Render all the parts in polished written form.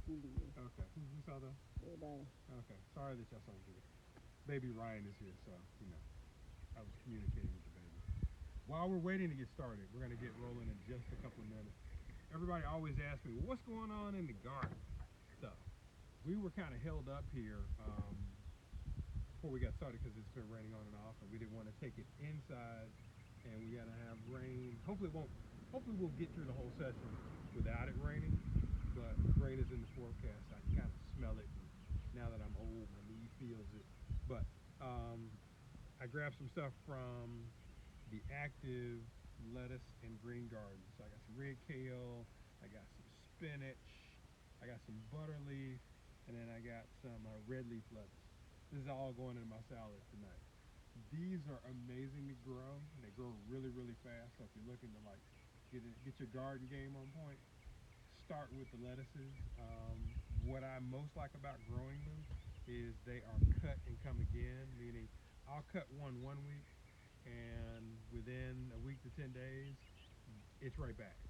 You did. Okay. Who saw those? Everybody. Okay. Sorry that y'all saw them. Baby Ryan is here, so I was communicating with the baby. While we're waiting to get started, we're gonna get rolling in just a couple of minutes. Everybody always asks me, well, what's going on in the garden? So we were kind of held up here before we got started because it's been raining on and off, and we didn't want to take it inside, and we gotta have rain. Hopefully, it won't. Hopefully, we'll get through the whole session without it raining. But rain is in the forecast. I can kind of smell it. And now that I'm old, my knee feels it. But I grabbed some stuff from the active lettuce and green garden. So I got some red kale, I got some spinach, I got some butter leaf, and then I got some red leaf lettuce. This is all going into my salad tonight. These are amazing to grow. They grow really, really fast. So if you're looking to like get your garden game on point, start with the lettuces. What I most like about growing them is they are cut and come again, meaning I'll cut one week, and within a week to 10 days, it's right back.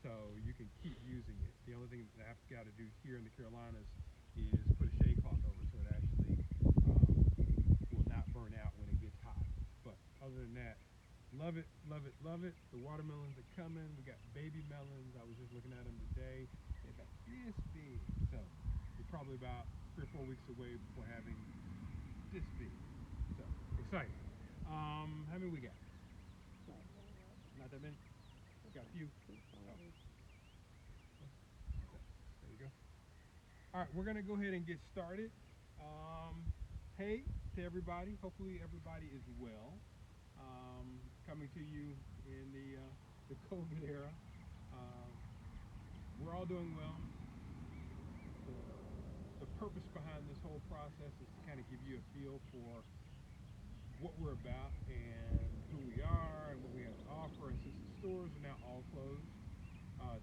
So you can keep using it. The only thing that I've got to do here in the Carolinas is put a shade cloth over it so it actually will not burn out when it gets hot. But other than that, love it, love it, love it. The watermelons are coming. We got baby melons. I was just looking at them today. They're about this big. So we're probably about 3 or 4 weeks away before having this big. So exciting. How many we got? Not that many. Got a few. Oh, okay. There you go. All right, we're gonna go ahead and get started. Hey to everybody. Hopefully everybody is well. Coming to you in the COVID era. Um, we're all doing well. The purpose behind this whole process is to kind of give you a feel for what we're about and who we are and what we have to offer. And since the stores are now all closed,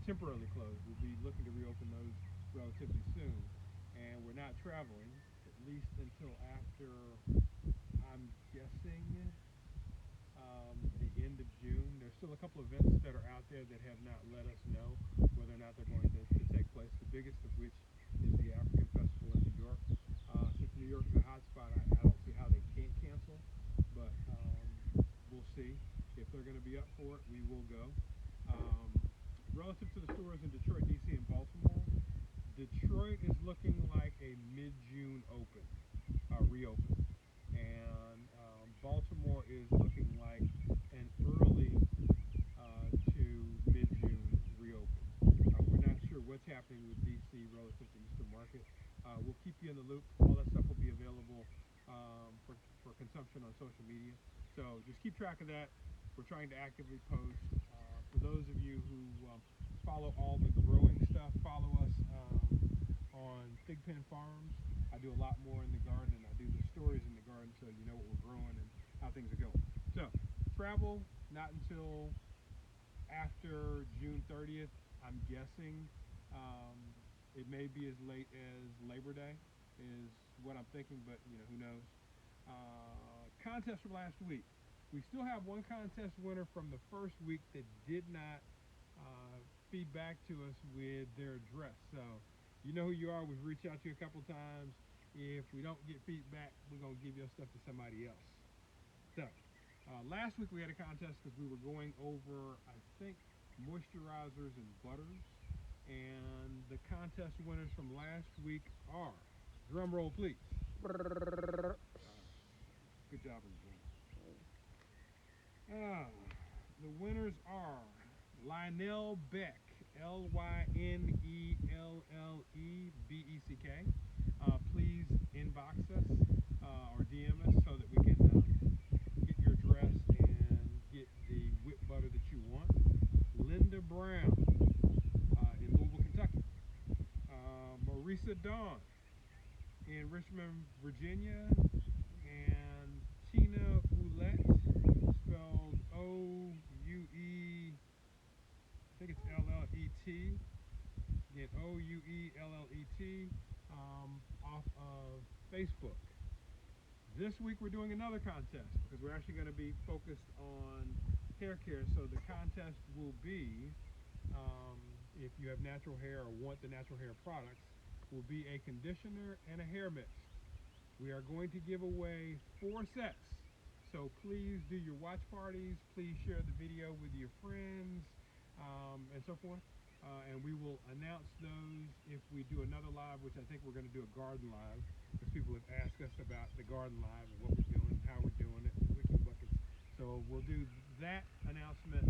temporarily closed, we'll be looking to reopen those relatively soon. And we're not traveling, at least until after, I'm guessing, the end of June. There's still a couple of events that are out there that have not let us know whether or not they're going to take place. The biggest of which is the African Festival in New York. Since New York is a hot spot, I don't see how they can't cancel, but we'll see. If they're going to be up for it, we will go. Relative to the stores in Detroit, DC, and Baltimore, Detroit is looking like a mid-June reopen, and Baltimore is looking like an early to mid-June reopen. We're not sure what's happening with DC relative to Eastern Market. We'll keep you in the loop. All that stuff will be available for consumption on social media. So just keep track of that. We're trying to actively post. For those of you who follow all the growing stuff, follow us on Thigpen Farms. I do a lot more in the garden, and I do the stories in the garden, so you know what we're growing and how things are going. So travel not until after June 30th. I'm guessing it may be as late as Labor Day is what I'm thinking, but who knows. Contest from last week. We still have one contest winner from the first week that did not feed back to us with their address. So you know who you are. We've reached out to you a couple times. If we don't get feedback, we're going to give your stuff to somebody else. So last week we had a contest because we were going over, I think, moisturizers and butters. And the contest winners from last week are, drum roll please. Good job, everybody. The winners are Lionel Beck, Lynellebeck. Please inbox us or DM us so that we can get your address and get the whip butter that you want. Linda Brown in Louisville, Kentucky. Marisa Dawn in Richmond, Virginia. And Tina Oulette, spelled O-U-E, I think it's L-L-E-T. Again, Ouellet, off of Facebook. This week we're doing another contest because we're actually going to be focused on hair care. So the contest will be if you have natural hair or want the natural hair products, will be a conditioner and a hair mist. We are going to give away 4 sets. So please do your watch parties. Please share the video with your friends and so forth. And we will announce those if we do another live, which I think we're going to do a garden live because people have asked us about the garden live and what we're doing, how we're doing it, wicking buckets. So we'll do that announcement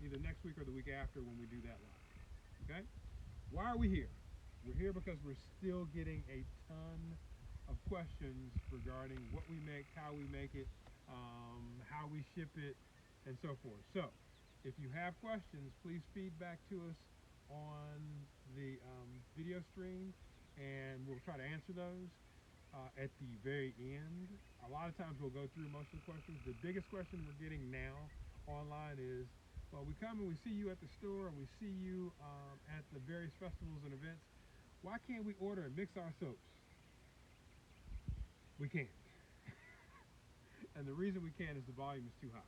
either next week or the week after when we do that live. Okay? Why are we here? We're here because we're still getting a ton of questions regarding what we make, how we make it, how we ship it, and so forth. So, if you have questions, please feed back to us on the video stream, and we'll try to answer those at the very end. A lot of times we'll go through most of the questions. The biggest question we're getting now online is, well, we come and we see you at the store and we see you at the various festivals and events. Why can't we order and mix our soaps? We can't. And the reason we can't is the volume is too high.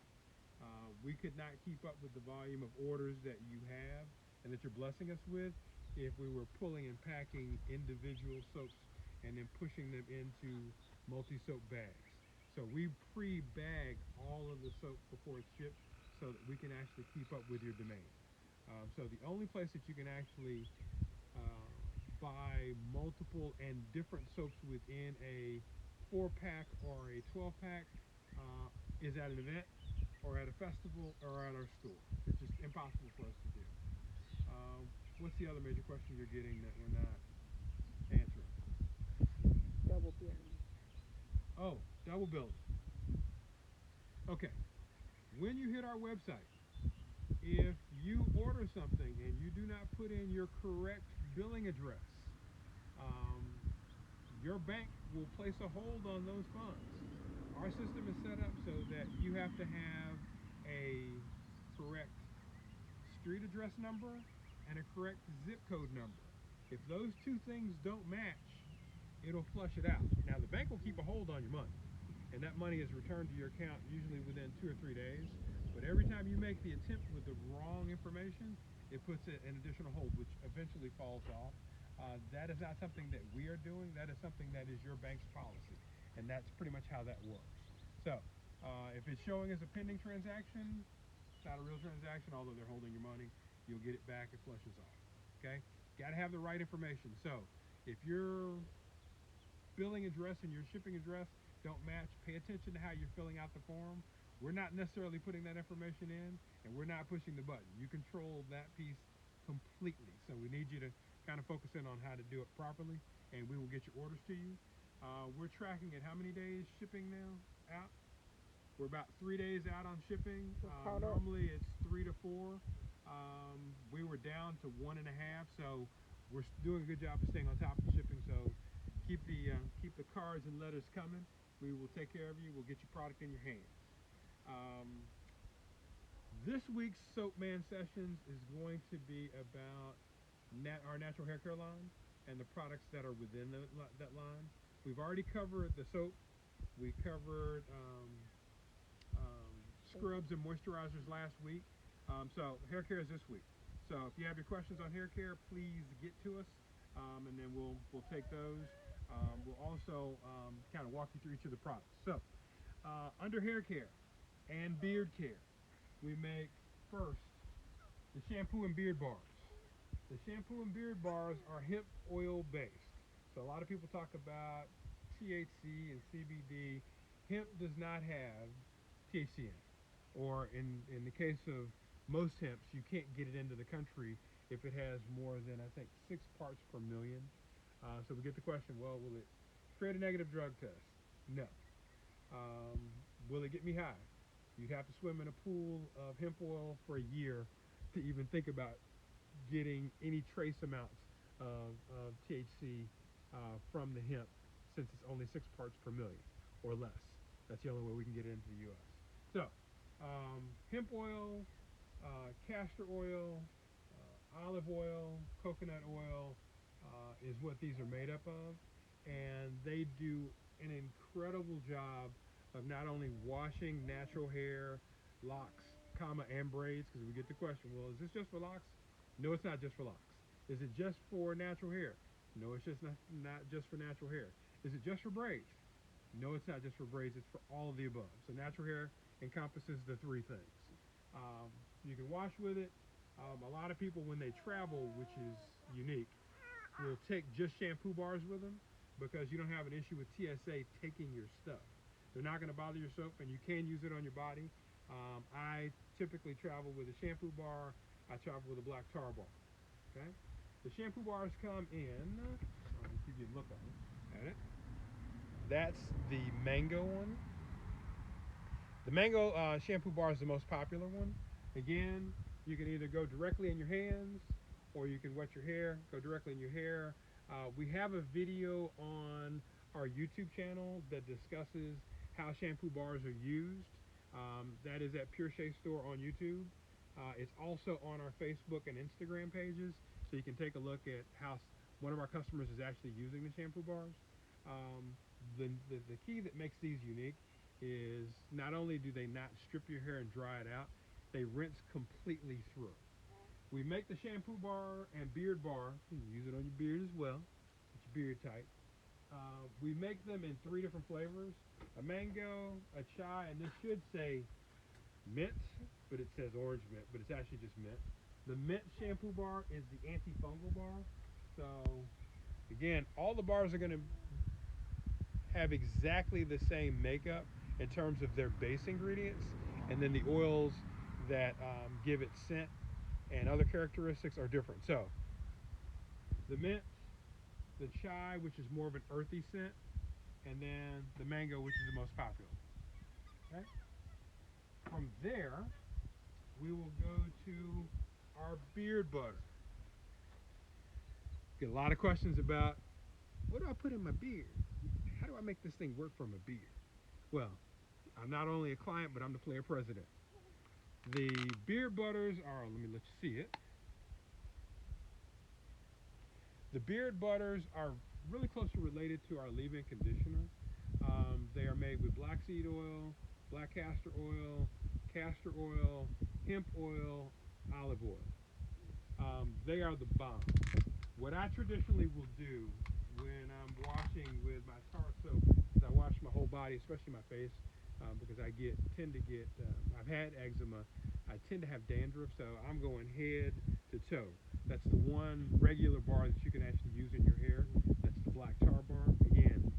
We could not keep up with the volume of orders that you have and that you're blessing us with if we were pulling and packing individual soaps and then pushing them into multi-soap bags. So we pre-bag all of the soap before it's shipped so that we can actually keep up with your demand. So the only place that you can actually buy multiple and different soaps within a 4-pack or a 12-pack is at an event or at a festival or at our store. It's just impossible for us to do. What's the other major question you're getting that we're not answering? Double billing. Oh, double billing. Okay. When you hit our website, if you order something and you do not put in your correct billing address, your bank will place a hold on those funds. Our system is set up so that you have to have a correct street address number and a correct zip code number. If those two things don't match, it'll flush it out. Now the bank will keep a hold on your money, and that money is returned to your account usually within 2 or 3 days. But every time you make the attempt with the wrong information, it puts an additional hold, which eventually falls off. That is not something that we are doing. That is something that is your bank's policy, and that's pretty much how that works. So if it's showing as a pending transaction, it's not a real transaction, although they're holding your money. You'll get it back. It flushes off. Okay? Got to have the right information. So if your billing address and your shipping address don't match, pay attention to how you're filling out the form. We're not necessarily putting that information in, and we're not pushing the button. You control that piece completely. So we need you to kind of focus in on how to do it properly, and we will get your orders to you. We're tracking at how many days shipping now out? We're about 3 days out on shipping. Normally it's 3 to 4. We were down to 1.5, so we're doing a good job of staying on top of the shipping. So keep the cards and letters coming. We will take care of you. We'll get your product in your hands. This week's Soapman Sessions is going to be about our natural hair care line and the products that are within that line. We've already covered the soap. We covered scrubs and moisturizers last week. So hair care is this week. So if you have your questions on hair care, please get to us, and then we'll take those. We'll also kind of walk you through each of the products. So under hair care and beard care, we make first the shampoo and beard bars. The shampoo and beard bars are hemp oil based. So a lot of people talk about THC and CBD. Hemp does not have THC in it. Or in the case of most hemps, you can't get it into the country if it has more than, I think, 6 parts per million. So we get the question, well, will it create a negative drug test? No. Will it get me high? You'd have to swim in a pool of hemp oil for a year to even think about getting any trace amounts of THC from the hemp, since it's only 6 parts per million or less. That's the only way we can get it into the U.S. So hemp oil, castor oil, olive oil, coconut oil is what these are made up of, and they do an incredible job of not only washing natural hair, locks, and braids, because we get the question, well, is this just for locks? No, it's not just for locks. Is it just for natural hair? No, it's just not just for natural hair. Is it just for braids? No, it's not just for braids. It's for all of the above. So natural hair encompasses the three things. Um, you can wash with it. A lot of people, when they travel, which is unique, will take just shampoo bars with them because you don't have an issue with TSA taking your stuff. They're not going to bother your soap, and you can use it on your body. I typically travel with a shampoo bar. I travel with a black tar bar. Okay, the shampoo bars come in. I'll give you a look at it. That's the mango one. The mango shampoo bar is the most popular one. Again, you can either go directly in your hands or you can wet your hair, go directly in your hair. We have a video on our YouTube channel that discusses how shampoo bars are used. That is at Pure Shea Store on YouTube. It's also on our Facebook and Instagram pages, so you can take a look at how one of our customers is actually using the shampoo bars. The key that makes these unique is not only do they not strip your hair and dry it out, they rinse completely through. We make the shampoo bar and beard bar. You can use it on your beard as well. Get your beard tight. We make them in three different flavors: a mango, a chai, and this should say mint, but it says orange mint, but it's actually just mint. The mint shampoo bar is the antifungal bar. So again, all the bars are going to have exactly the same makeup in terms of their base ingredients, and then the oils that give it scent and other characteristics are different. So the mint, the chai, which is more of an earthy scent, and then the mango, which is the most popular. Okay. From there, we will go to our beard butter. Get a lot of questions about what do I put in my beard? How do I make this thing work for my beard? Well, I'm not only a client, but I'm the player president. The beard butters are, let me let you see it. The beard butters are really closely related to our leave-in conditioner. They are made with black seed oil, black castor oil, hemp oil, olive oil. They are the bomb. What I traditionally will do when I'm washing with my tar soap is I wash my whole body, especially my face, because tend to get I've had eczema. I tend to have dandruff, so I'm going head to toe. That's the one regular bar that you can actually use in your hair. That's the black tar bar. Again,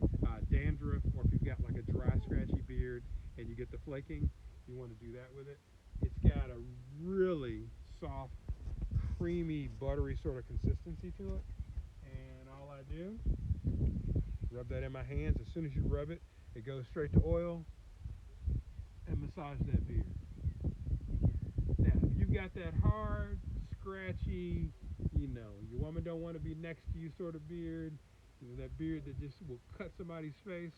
dandruff, or if you've got like a dry, scratchy beard and you get the flaking, you want to do that with it. It's got a really soft, creamy, buttery sort of consistency to it. And all I do, rub that in my hands. As soon as you rub it, it goes straight to oil and massage that beard. Now, if you've got that hard, scratchy, your woman don't want to be next to you sort of beard, that beard that just will cut somebody's face,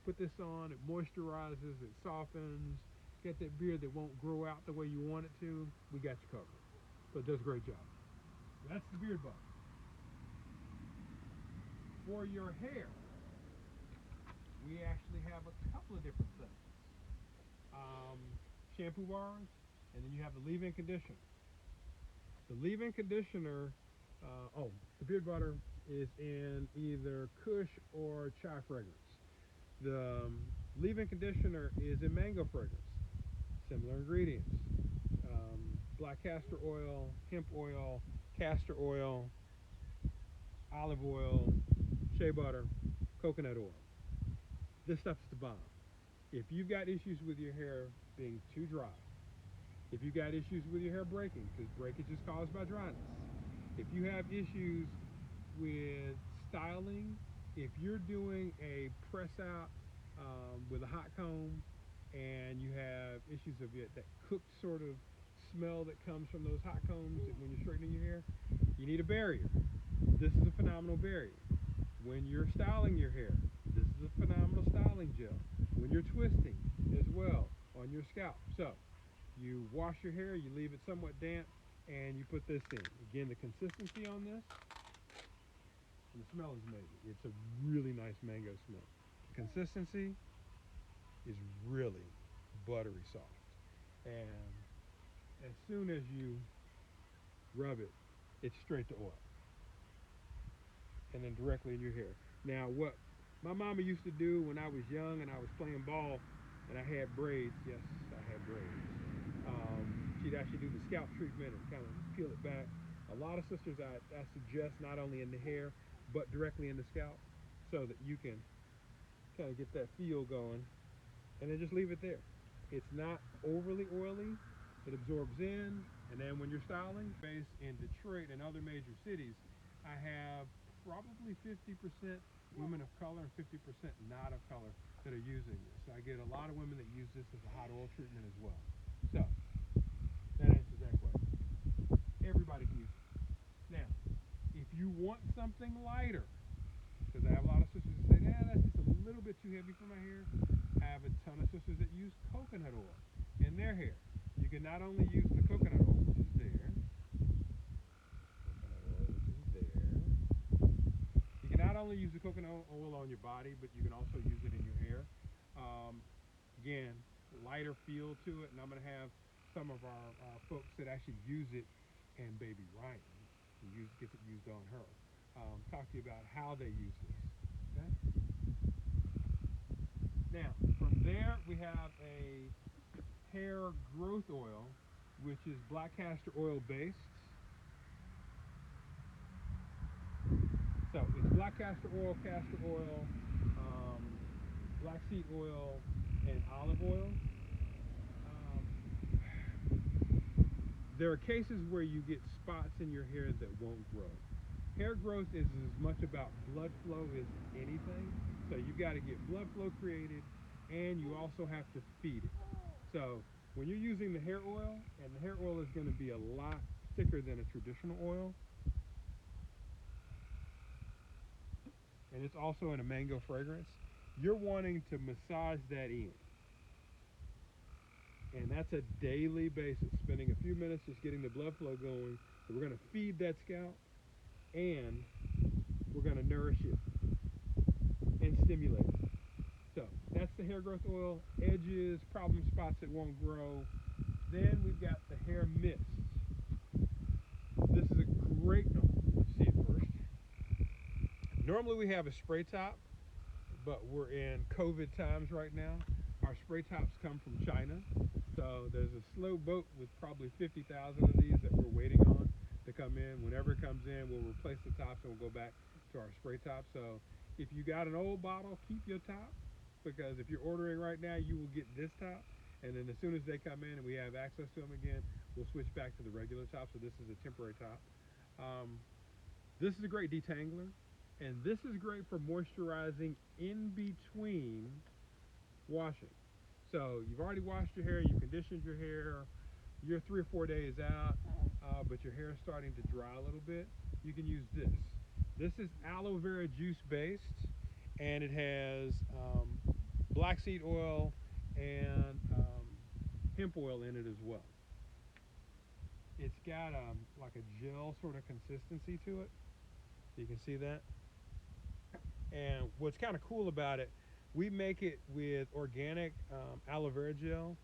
put this on, it moisturizes, it softens, get that beard that won't grow out the way you want it to, we got you covered. So it does a great job. That's the beard butter. For your hair, we actually have a couple of different things. Um, Shampoo bars, and then you have the leave-in conditioner. The leave-in conditioner, the beard butter is in either Kush or chai fragrance. The leave-in conditioner is in mango fragrance. Similar ingredients: black castor oil, hemp oil, castor oil, olive oil, shea butter, coconut oil. This stuff's the bomb. If you've got issues with your hair being too dry, if you've got issues with your hair breaking, because breakage is caused by dryness, if you have issues with styling, if you're doing a press out with a hot comb and you have issues of that cooked sort of smell that comes from those hot combs when you're straightening your hair, you need a barrier. This is a phenomenal barrier. When you're styling your hair, this is a phenomenal styling gel. When you're twisting as well on your scalp. So you wash your hair, you leave it somewhat damp, and you put this in. Again, the consistency on this, and the smell is amazing. It's a really nice mango smell. The consistency is really buttery soft. And as soon as you rub it, it's straight to oil. and then directly in your hair. Now, what my mama used to do when I was young and I was playing ball and I had braids, yes, I had braids. She'd actually do the scalp treatment and kind of peel it back. A lot of sisters I suggest not only in the hair, but directly in the scalp so that you can kind of get that feel going and then just leave it there. It's not overly oily. It absorbs in, and then when you're styling, based in Detroit and other major cities, I have probably 50% women of color and 50% not of color that are using this. So I get a lot of women that use this as a hot oil treatment as well. So that answers that question. Everybody can use it. Now, if you want something lighter, because I have a lot of sisters that say, "Yeah, that's just a little bit too heavy for my hair." I have a ton of sisters that use coconut oil in their hair. You can not only use the coconut oil, which is there, you can not only use the coconut oil on your body, but you can also use it in your hair. Um, Again, lighter feel to it, and I'm going to have some of our folks that actually use it, and baby Ryan gets it used on her. Talk to you about how they use this. Okay. Now, from there, we have a hair growth oil, which is black castor oil based. So it's black castor oil, um, black seed oil, and olive oil. There are cases where you get spots in your hair that won't grow. Hair growth is as much about blood flow as anything. So you've got to get blood flow created, and you also have to feed it. So when you're using the hair oil, and the hair oil is going to be a lot thicker than a traditional oil, and it's also in a mango fragrance, you're wanting to massage that in. And that's a daily basis, spending a few minutes just getting the blood flow going. So we're going to feed that scalp, and we're going to nourish it and stimulate it. So that's the hair growth oil, edges, problem spots that won't grow. Then we've got the hair mist. This is a great, no, let's see it first. Normally we have a spray top, but we're in COVID times right now. Our spray tops come from China. So there's a slow boat with probably 50,000 of these that we're waiting on to come in. Whenever it comes in, we'll replace the tops and we'll go back to our spray top. So if you got an old bottle, keep your top, because if you're ordering right now, you will get this top. And then as soon as they come in and we have access to them again, we'll switch back to the regular top. So this is a temporary top. Um, this is a great detangler, and this is great for moisturizing in between washing. So you've already washed your hair, you conditioned your hair, you're 3 or 4 days out, but your hair is starting to dry a little bit. You can use this. This is aloe vera juice based, and it has black seed oil and hemp oil in it as well. It's got like a gel sort of consistency to it. You can see that. And what's kind of cool about it, we make it with organic aloe vera gel,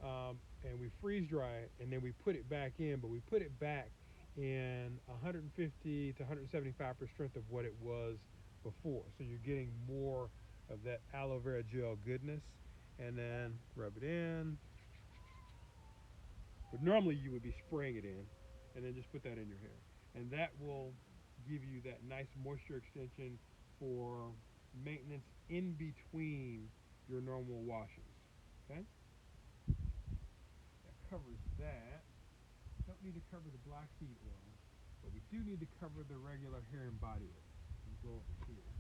and we freeze dry it, and then we put it back in, but we put it back in 150 to 175% strength of what it was before. So you're getting more of that aloe vera gel goodness, and then rub it in. But normally you would be spraying it in, and then just put that in your hair, and that will give you that nice moisture extension for maintenance in between your normal washes. Okay, that covers that. Don't need to cover the black seed oil, but we do need to cover the regular hair and body oil. We'll go over here.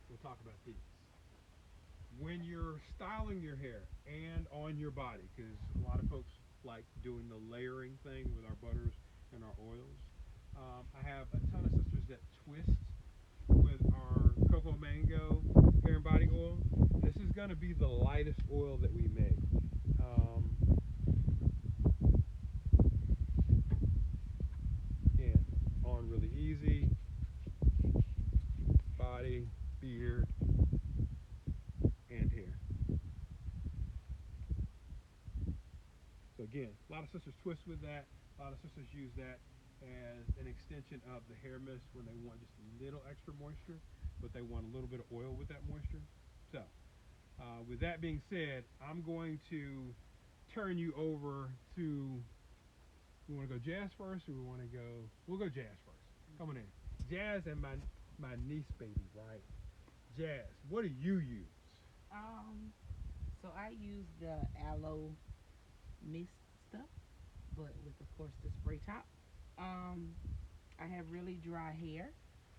We'll talk about these. When you're styling your hair and on your body, because a lot of folks like doing the layering thing with our butters and our oils, I have a ton of sisters that twist with our cocoa mango hair and body oil. This is going to be the lightest oil that we make. Again, on really easy, body, beard, and hair. So again, a lot of sisters twist with that. A lot of sisters use that. as an extension of the hair mist when they want just a little extra moisture, but they want a little bit of oil with that moisture. So, with that being said, I'm going to turn you over to. We want to go jazz first, or we want to go? We'll go jazz first. Come on in, jazz and my niece baby, right? Jazz, what do you use? Um, so I use the aloe mist stuff, but with of course the spray top. Um, I have really dry hair,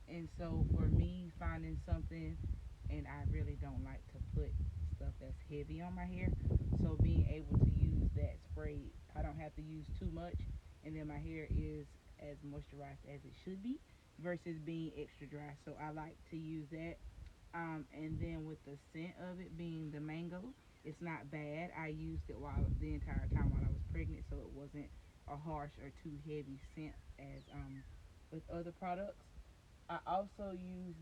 and so for me finding something, and I really don't like to put stuff that's heavy on my hair. So being able to use that spray, I don't have to use too much, and then my hair is as moisturized as it should be versus being extra dry. So I like to use that. And then with the scent of it being the mango, it's not bad. I used it while the entire time while I was pregnant, so it wasn't a harsh or too heavy scent as with other products. I also use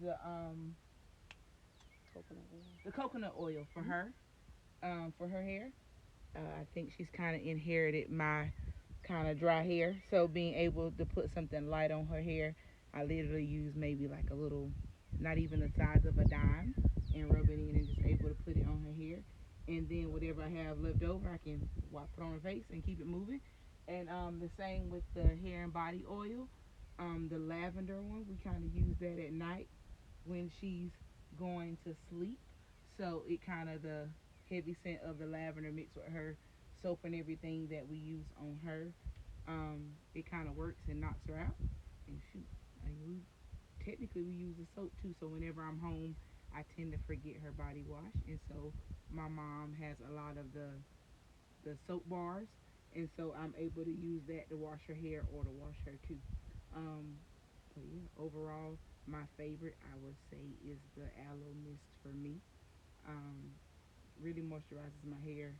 Coconut oil. the coconut oil Mm-hmm. for her hair. I think she's kind of inherited my kind of dry hair, so being able to put something light on her hair, I literally use maybe like a little, not even the size of a dime, and rub it in and just able to put it on her hair. And then whatever I have left over, I can wipe it on her face and keep it moving. And the same with the hair and body oil. The lavender one, we kind of use that at night when she's going to sleep. So it kind of the heavy scent of the lavender mixed with her soap and everything that we use on her. It kind of works and knocks her out. And shoot, I mean, technically we use the soap too. So whenever I'm home, I tend to forget her body wash, and so my mom has a lot of the soap bars, and so I'm able to use that to wash her hair or to wash her too. Um, but yeah, overall, my favorite I would say is the aloe mist for me. Um, really moisturizes my hair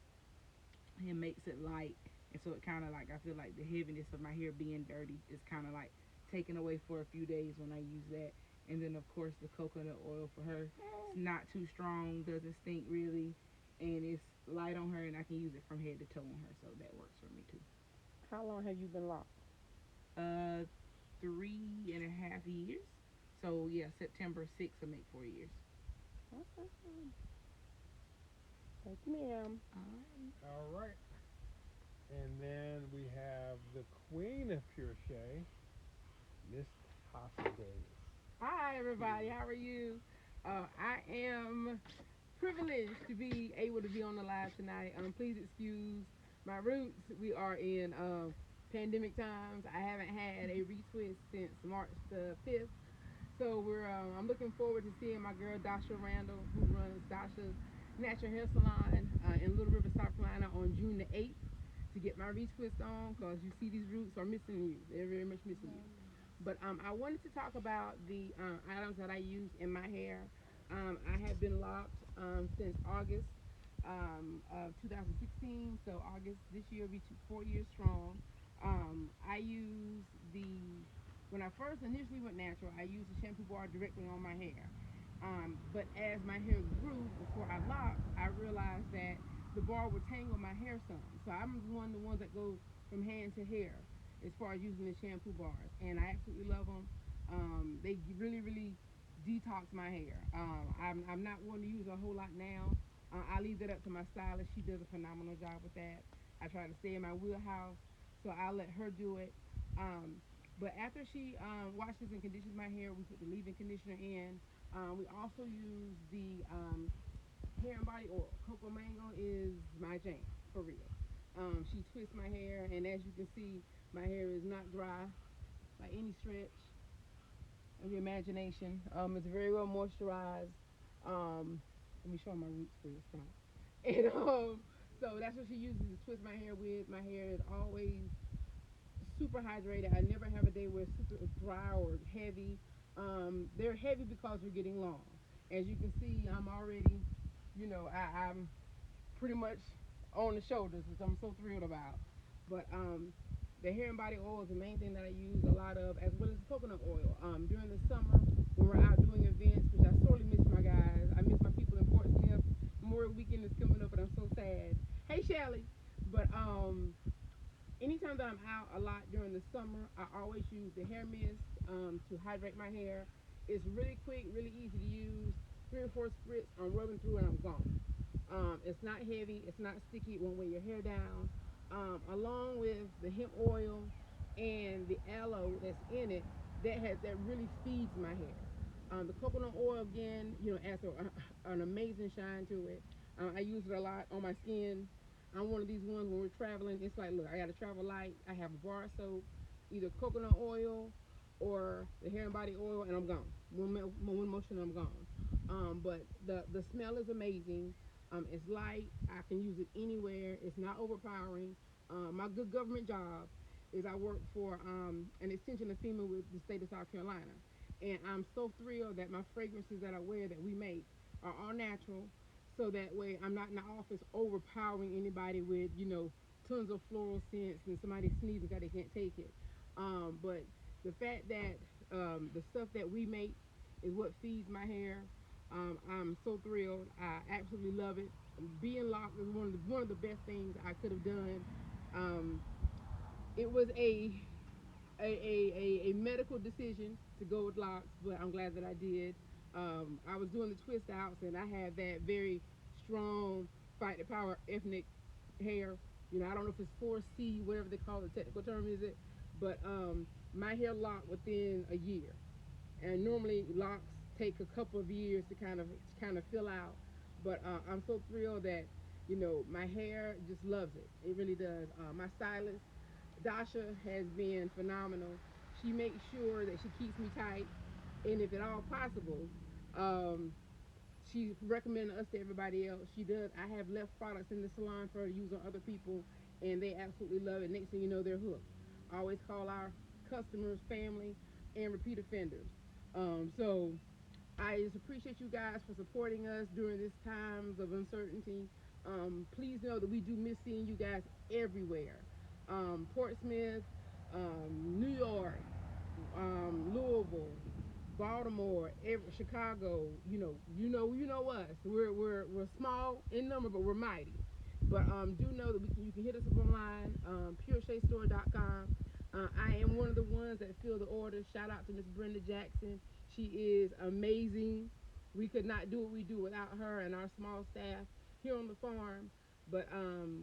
and makes it light, and so it kind of like I feel like the heaviness of my hair being dirty is kind of like taken away for a few days when I use that. And then of course the coconut oil for her. It's not too strong, doesn't stink really, and it's light on her, and I can use it from head to toe on her, so that works for me too. How long have you been locked? 3.5 years. So yeah, September 6th will make 4 years. Okay. Thank you, ma'am. Alrighty. All right, and then we have the queen of Pure Shea, Miss Tasha Davis. Hi, everybody. How are you? I am privileged to be able to be on the live tonight. Please excuse my roots. We are in pandemic times. I haven't had a retwist since March the 5th. So I'm looking forward to seeing my girl Dasha Randall, who runs Dasha's Natural Hair Salon in Little River, South Carolina, on June the 8th to get my retwist on, because you see these roots are missing you. They're very much missing you. But I wanted to talk about the items that I use in my hair. I have been locked since August of 2016. So August this year will be 4 years strong. I use when I first initially went natural, I used the shampoo bar directly on my hair. But as my hair grew before I locked, I realized that the bar would tangle my hair some. So I'm one of the ones that goes from hand to hair as far as using the shampoo bars, and I absolutely love them. They really, really detox my hair. I'm not one to use a whole lot now. I leave that up to my stylist. She does a phenomenal job with that. I try to stay in my wheelhouse, so I let her do it. Um, but after she washes and conditions my hair, we put the leave-in conditioner in. We also use the hair and body oil. Cocoa mango is my jam, for real. She twists my hair, and as you can see, my hair is not dry by any stretch of your imagination. It's very well moisturized. Let me show my roots for you. Stop. And so that's what she uses to twist my hair with. My hair is always super hydrated. I never have a day where it's super dry or heavy. They're heavy because they're getting long. As you can see, I'm already, I'm pretty much on the shoulders, which I'm so thrilled about. But the hair and body oil is the main thing that I use a lot of, as well as coconut oil. During the summer, when we're out doing events, which I sorely miss my guys. I miss my people in Fort Smith. Memorial Weekend is coming up, and I'm so sad. Hey, Shelly. But anytime that I'm out a lot during the summer, I always use the hair mist to hydrate my hair. It's really quick, really easy to use. 3 or 4 spritz, I'm rubbing through and I'm gone. It's not heavy, it's not sticky, it won't weigh your hair down. Along with the hemp oil and the aloe that's in it, that really feeds my hair. The coconut oil again, adds an amazing shine to it. I use it a lot on my skin. I'm one of these ones when we're traveling. It's like, look, I got to travel light. I have a bar of soap, either coconut oil or the hair and body oil, and I'm gone. One motion, I'm gone. But the smell is amazing. It's light. I can use it anywhere. It's not overpowering. My good government job is I work for an extension of FEMA with the state of South Carolina, and I'm so thrilled that my fragrances that I wear that we make are all natural, so that way I'm not in the office overpowering anybody with tons of floral scents and somebody sneezes that they can't take it. But the fact that the stuff that we make is what feeds my hair. I'm so thrilled. I absolutely love it. Being locked is one of the best things I could have done. Um, it was a medical decision to go with locks, but I'm glad that I did. I was doing the twist outs, and I had that very strong fight the power ethnic hair. I don't know if it's 4C, whatever they call the technical term, is it? But my hair locked within a year, and normally locks take a couple of years to kind of fill out. But I'm so thrilled that my hair just loves it. It really does. My stylist Dasha has been phenomenal. She makes sure that she keeps me tight, and if at all possible, um, she recommended us to everybody else. She does. I have left products in the salon for her to use on other people, and they absolutely love it. Next thing you know, they're hooked. I always call our customers family and repeat offenders. So I just appreciate you guys for supporting us during these times of uncertainty. Please know that we do miss seeing you guys everywhere. Portsmouth, New York, Louisville, Baltimore, Chicago. You know us. We're small in number, but we're mighty. But do know that you can hit us up online, pureshadestore.com. I am one of the ones that fill the orders. Shout out to Miss Brenda Jackson. She is amazing. We could not do what we do without her and our small staff here on the farm. But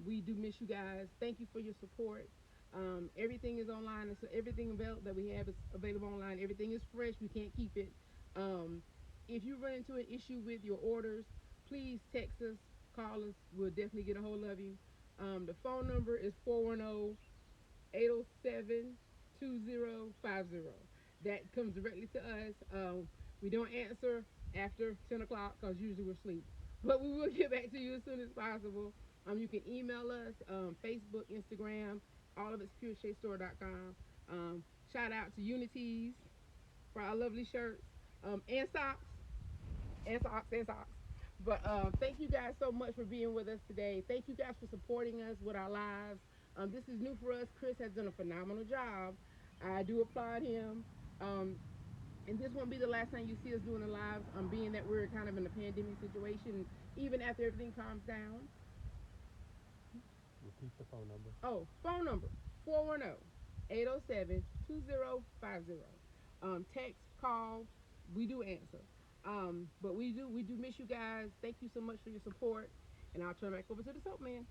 we do miss you guys. Thank you for your support. Everything is online. So everything that we have is available online. Everything is fresh. We can't keep it. Um, if you run into an issue with your orders, please text us, call us. We'll definitely get a hold of you. The phone number is 410-807-2050. That comes directly to us. We don't answer after 10 o'clock because usually we're asleep. But we will get back to you as soon as possible. You can email us, Facebook, Instagram, all of it's pureshadestore.com. Shout out to Unities for our lovely shirts, and socks, and socks. But thank you guys so much for being with us today. Thank you guys for supporting us with our lives. This is new for us. Chris has done a phenomenal job. I do applaud him. Um, and this won't be the last time you see us doing the lives, being that we're kind of in a pandemic situation. Even after everything calms down, Repeat the phone number. oh, phone number 410-807-2050. Text, call, we do answer. But we do miss you guys. Thank you so much for your support. And I'll turn back over to the soap man.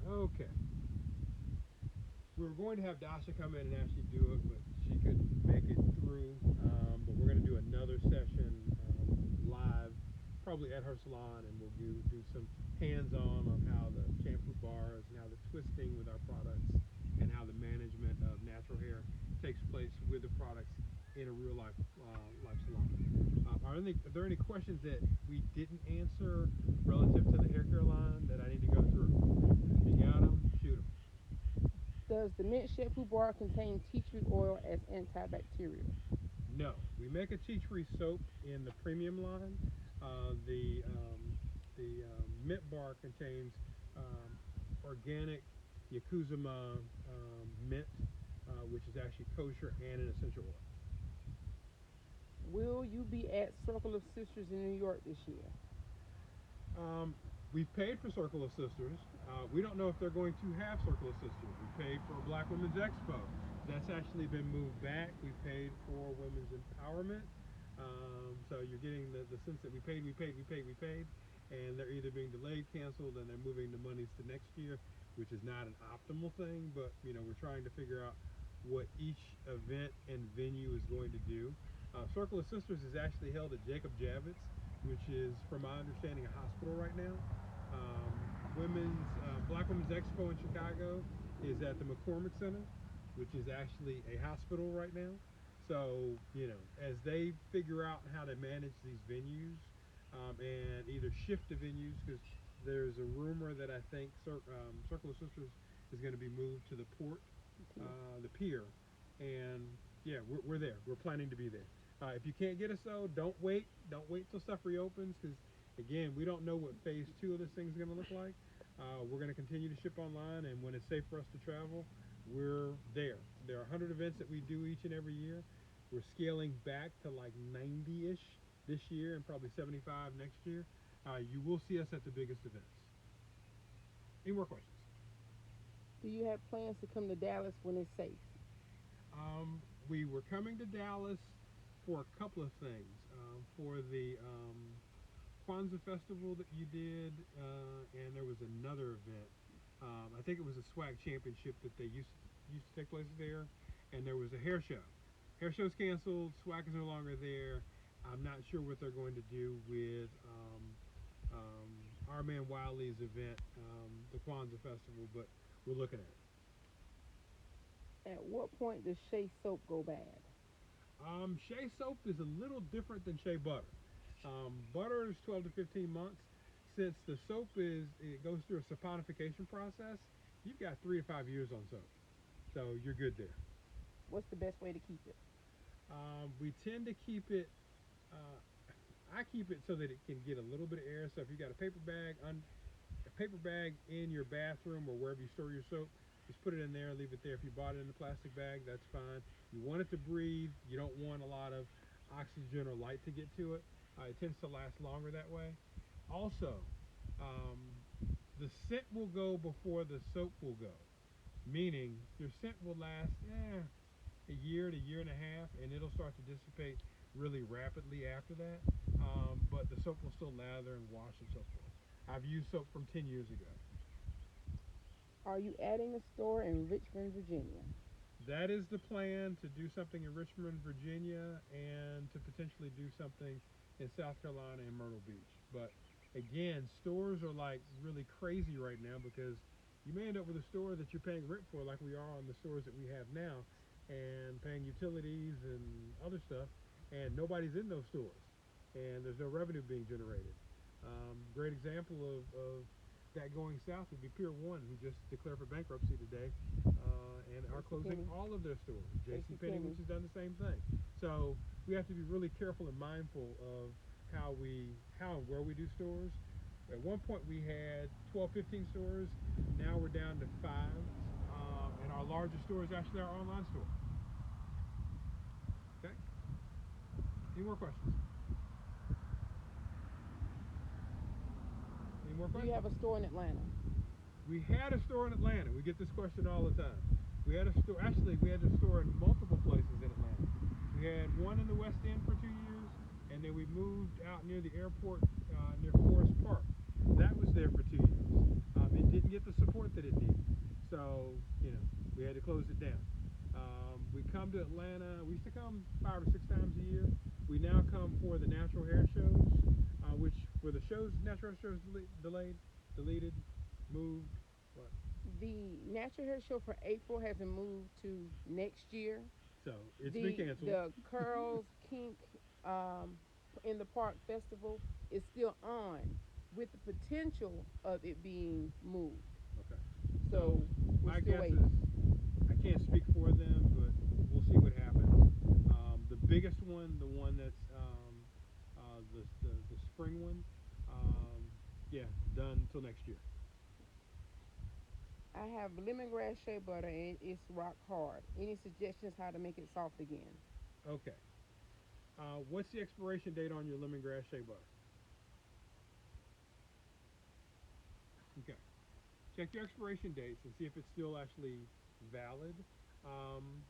Okay. We were going to have Dasha come in and actually do it, but she couldn't make it through. But we're going to do another session live, probably at her salon, and we'll do some hands-on on how the shampoo bars and how the twisting with our products and how the management of natural hair takes place with the products in a real life salon. Are there any questions that we didn't answer relative to the hair care line that I need to go through? If you got them, shoot them. Does the mint shampoo bar contain tea tree oil as antibacterial? No, we make a tea tree soap in the premium line. The mint bar contains organic Yakuzama mint, which is actually kosher and an essential oil. Will you be at Circle of Sisters in New York this year? Um, we've paid for Circle of Sisters. We don't know if they're going to have Circle of Sisters. We paid for a Black Women's Expo. That's actually been moved back. We paid for women's empowerment. So you're getting the sense that we paid, and they're either being delayed, canceled, and they're moving the monies to next year, which is not an optimal thing. But we're trying to figure out what each event and venue is going to do. Circle of Sisters is actually held at Jacob Javits, which is, from my understanding, a hospital right now. Um, Black Women's Expo in Chicago is at the McCormick Center, which is actually a hospital right now. So as they figure out how to manage these venues, and either shift the venues, because there's a rumor that I think Circle of Sisters is going to be moved to the port, Here. the pier, and yeah, we're there. We're planning to be there. If you can't get us though, don't wait. Don't wait till stuff reopens, because again, we don't know what phase two of this thing is going to look like. We're going to continue to ship online, and when it's safe for us to travel, we're there. There are 100 events that we do each and every year. We're scaling back to like 90-ish this year and probably 75 next year. You will see us at the biggest events. Any more questions? Do you have plans to come to Dallas when it's safe? We were coming to Dallas for a couple of things. For the Kwanzaa festival that you did, and there was another event. I think it was a swag championship that they used to take place there, and there was a hair show. Hair show's canceled. Swag is no longer there. I'm not sure what they're going to do with our man Wiley's event, the Kwanzaa festival, but we're looking at it. At what point does Shea soap go bad? Shea soap is a little different than shea butter. Butter is 12 to 15 months. Since the soap it goes through a saponification process, you've got 3 to 5 years on soap. So you're good there. What's the best way to keep it? We tend to keep it, uh, I keep it so that it can get a little bit of air. So if you got a paper bag in your bathroom or wherever you store your soap, just put it in there, leave it there. If you bought it in a plastic bag, that's fine. You want it to breathe. You don't want a lot of oxygen or light to get to it. It tends to last longer that way. Also, um, the scent will go before the soap will go, meaning your scent will last a year to year and a half, and it'll start to dissipate really rapidly after that. But the soap will still lather and wash and so forth. I've used soap from 10 years ago. Are you adding a store in Richmond, Virginia? That is the plan, to do something in Richmond, Virginia, and to potentially do something in South Carolina and Myrtle Beach. But again, stores are like really crazy right now, because you may end up with a store that you're paying rent for, like we are on the stores that we have now, and paying utilities and other stuff, and nobody's in those stores, and there's no revenue being generated. Great example of that going south would be Pier 1, who just declared for bankruptcy today, and are JC closing Penney. all of their stores. JC J.C. Penney, Penney. which has done the same thing. So we have to be really careful and mindful of how and where we do stores. At one point we had 12, 15 stores. Now we're down to 5, and our largest store is actually our online store. Okay. Any more questions? Any more Do you questions? have a store in Atlanta? We had a store in Atlanta. We get this question all the time. We had a store. Actually, we had a store in multiple places in Atlanta. We had one in the West End for 2 years, and then we moved out near the airport, near Forest Park. That was there for 2 years. It didn't get the support that it needed, so we had to close it down. We come to Atlanta. We used to come 5 or 6 times a year. We now come for the natural hair shows, which were the natural hair shows delayed, deleted, moved. What? The natural hair show for April has been moved to next year. So it's been The canceled. the curls kink um, in the park festival is still on, with the potential of it being moved. Okay. So So we're my still guess is, waiting. I can't speak for them, but we'll see what happens. The biggest one, the one that's the spring one, um, yeah, done till next year. I have lemongrass shea butter and it's rock hard. Any suggestions how to make it soft again? Okay. What's the expiration date on your lemongrass shea butter? Okay. check your expiration dates and see if it's still actually valid. Um,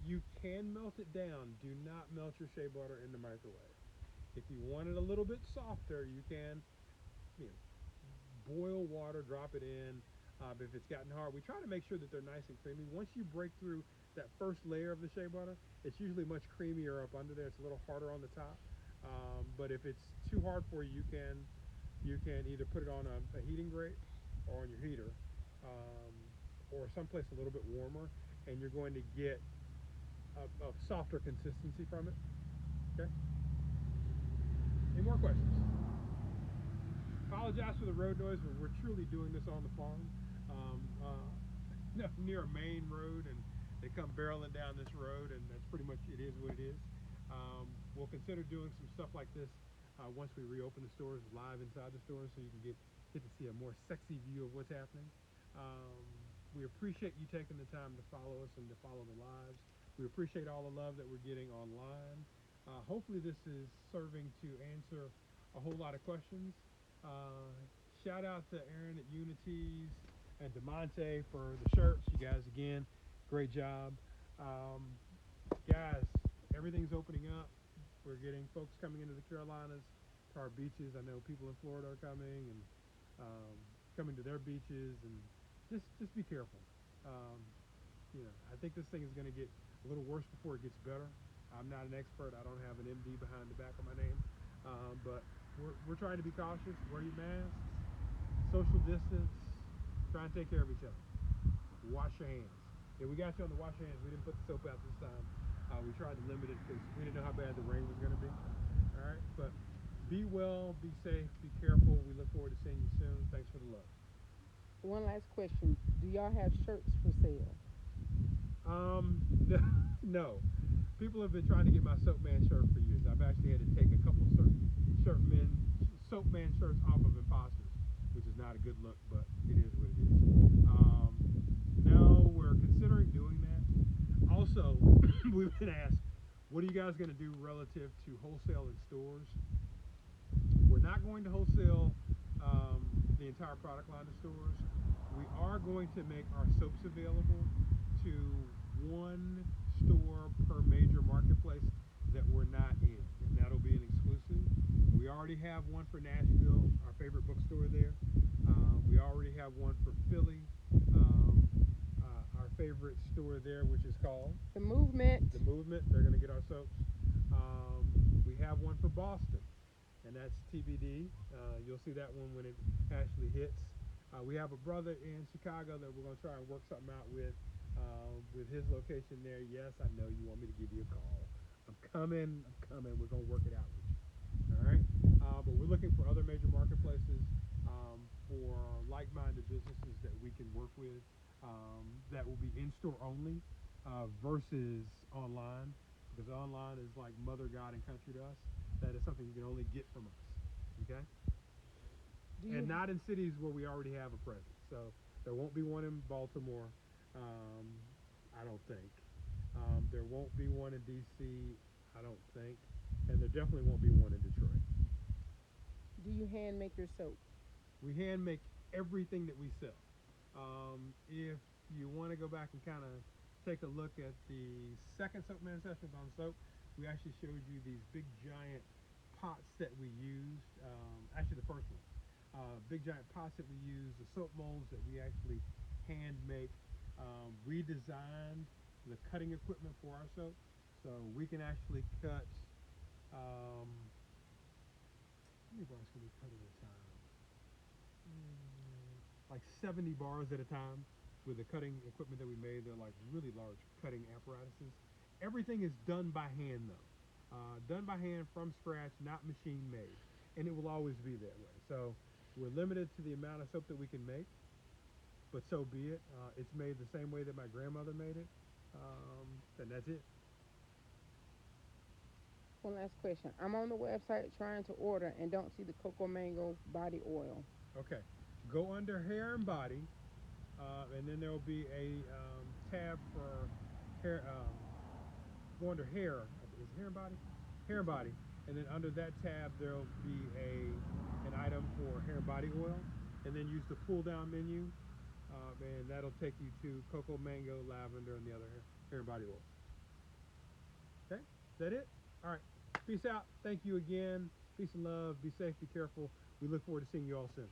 you can melt it down. Do not melt your shea butter in the microwave. If you want it a little bit softer, you can, you know, boil water, drop it in. If it's gotten hard, we try to make sure that they're nice and creamy. Once you break through that first layer of the shea butter, it's usually much creamier up under there. It's a little harder on the top. But if it's too hard for you, you can either put it on a heating grate or on your heater, um, or someplace a little bit warmer, and you're going to get a softer consistency from it. Okay. Any more questions? Apologize for the road noise, but we're truly doing this on the farm, um, near a main road, and they come barreling down this road, and that's pretty much it is what it is. We'll consider doing some stuff like this once we reopen the stores live inside the stores, so you can get to see a more sexy view of what's happening. Um, we appreciate you taking the time to follow us and to follow the lives. We appreciate all the love that we're getting online. Hopefully, this is serving to answer a whole lot of questions. Uh, Shout out to Aaron at Unities and Demonte for the shirts. You guys, again, great job. Um, Guys, everything's opening up. We're getting folks coming into the Carolinas to our beaches. I know people in Florida are coming and um, coming to their beaches, and just be careful. Um, I think this thing is going to get a little worse before it gets better. I'm not an expert. I don't have an MD behind the back of my name, but we're trying to be cautious. Wear your masks, social distance, try and take care of each other. Wash your hands. Yeah, we got you on the wash your hands. We didn't put the soap out this time. We tried to limit it because we didn't know how bad the rain was going to be. All right, but be well, be safe, be careful. We look forward to seeing you soon. Thanks for the love. One last question: do y'all have shirts for sale? Um, no. People have been trying to get my Soapman shirt for years. I've actually had to take a couple Soapman shirts off of imposters, which is not a good look, but it is what it is. Um, no, we're considering doing that. Also, we've been asked, what are you guys going to do relative to wholesale in stores? We're not going to wholesale the entire product line to stores. We are going to make our soaps available to one store per major marketplace that we're not in, and that'll be an exclusive. We already have one for Nashville, our favorite bookstore there. We already have one for Philly, our favorite store there, which is called The movement. The Movement. They're going to get our soaps. Um, we have one for Boston, and that's TBD. You'll see that one when it actually hits. We have a brother in Chicago that we're going to try and work something out with his location there. Yes, I know you want me to give you a call. I'm coming. I'm coming. We're going to work it out with you. All right. But we're looking for other major marketplaces for like-minded businesses that we can work with that will be in-store only versus online, because online is like mother, God, and country to us. That is something you can only get from us. Okay. Do And you not in cities where we already have a presence. So there won't be one in Baltimore, um, I don't think. There won't be one in D.C., I don't think. And there definitely won't be one in Detroit. do you hand make your soap? We hand make everything that we sell. If you want to go back and kind of take a look at the second Soapman Sessions on soap, we actually showed you these big giant pots that we used. Actually, the first one. Big giant pots that we use, the soap molds that we actually hand make. We designed the cutting equipment for our soap, so we can actually cut. How many bars can we cut at a time? Like 70 bars at a time with the cutting equipment that we made. They're like really large cutting apparatuses. Everything is done by hand though. Done by hand from scratch, not machine made. And it will always be that way. So we're limited to the amount of soap that we can make, but so be it. It's made the same way that my grandmother made it. And that's it. One last question: I'm on the website trying to order and don't see the cocoa mango body oil. Okay. Go under hair and body, and then there will be a tab for hair. Go under hair. Is it hair and body? Hair and body. And then under that tab, there'll be an item for hair and body oil. And then use the pull down menu And that'll take you to cocoa, mango, lavender, and the other hair and body oil. Okay, is that it? All right. Peace out. Thank you again. Peace and love. Be safe. Be careful. We look forward to seeing you all soon.